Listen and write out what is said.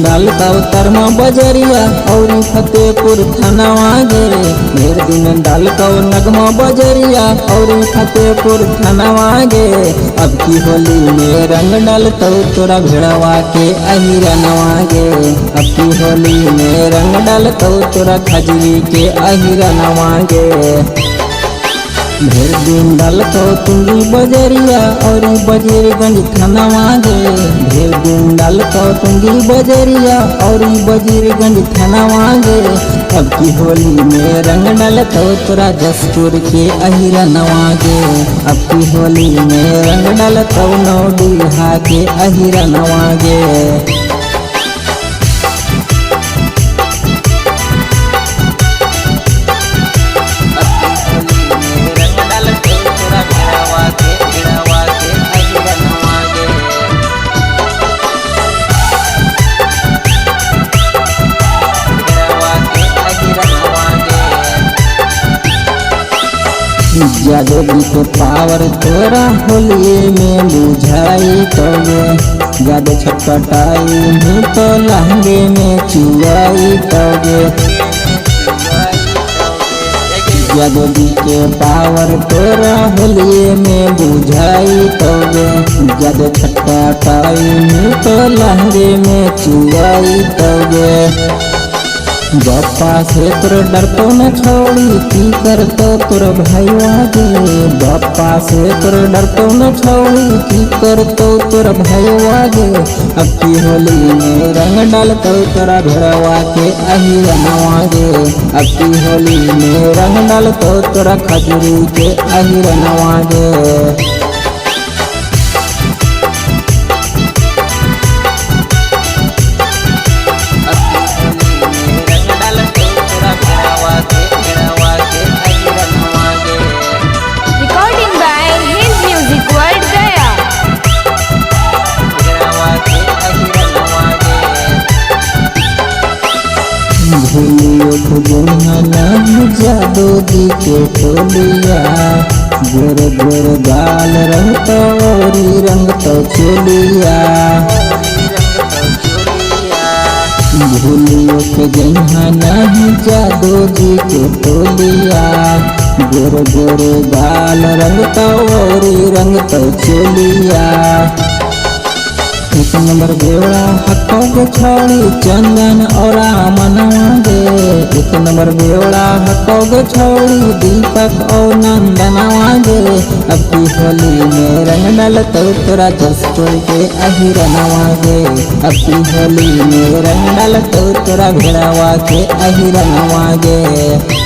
डाल का उतरमा बजरिया और फतेहपुर थानावा गे। ढेर दिन डाल का नगमा बजरिया और फतेहपुर थानावा गे। अब की होली में रंग डाल तो तोरा भेड़वा के अहिरनवा गे। अब की होली में रंग डाल तो तोरा खजरी के अहिरनवा गे। ढेर दिन डाल तो तुंगी बजरिया और बजीरगंज थानावा गे। ढेर दिन डाल तो तुंगी बजरिया और बजीरगंज थानावा गे। अब की होली में रंग डाल तो तोरा जसपुर के अहिरनवा गे। अब की होली में रंग डाल तो नौडीहा के अहिरनवा गे। जादू के पावर तोरा होलिए में बुझाई तोगे। जादू छटपटाई हूँ तो लहंगे में चुआई तोगे। जादू के पावर तोरा होलिए में बुझाई तोगे। जादू छटपटाई हूँ तो लहंगे में चुआई तोगे। बापा से तोर डरतो न छोड़ी की करतो तोर भाईवा गे। बापा से तोर डरतो न छोड़ी की करतो तोर भाईवा गे। अब की होली में रंग डालतो तोरा भेड़वा के अहिरनवा गे। अब की होली में रंग डालतो तोरा खजूरी के अहिरनवा गे। जादू जी के टोलिया गोर गोर गाल रंग तो औरी रंग तो चोलिया। भूलियो के जहाँ नहीं जादू जी के टोलिया गोर गोर गाल रंग तो औरी रंग तो चोलिया। एक नंबर बेवड़ा हकोगे छोड़ी चंदन और मनवा गे। एक नंबर बेवड़ा हकोगे छोड़ी दीपक और नंदनवा गे। अब की होली में रंग डाल तो तोरा जसपुर के अहिरनवा गे। अब की होली में रंग डाल तो तोरा भेड़वा के अहिरनवा गे।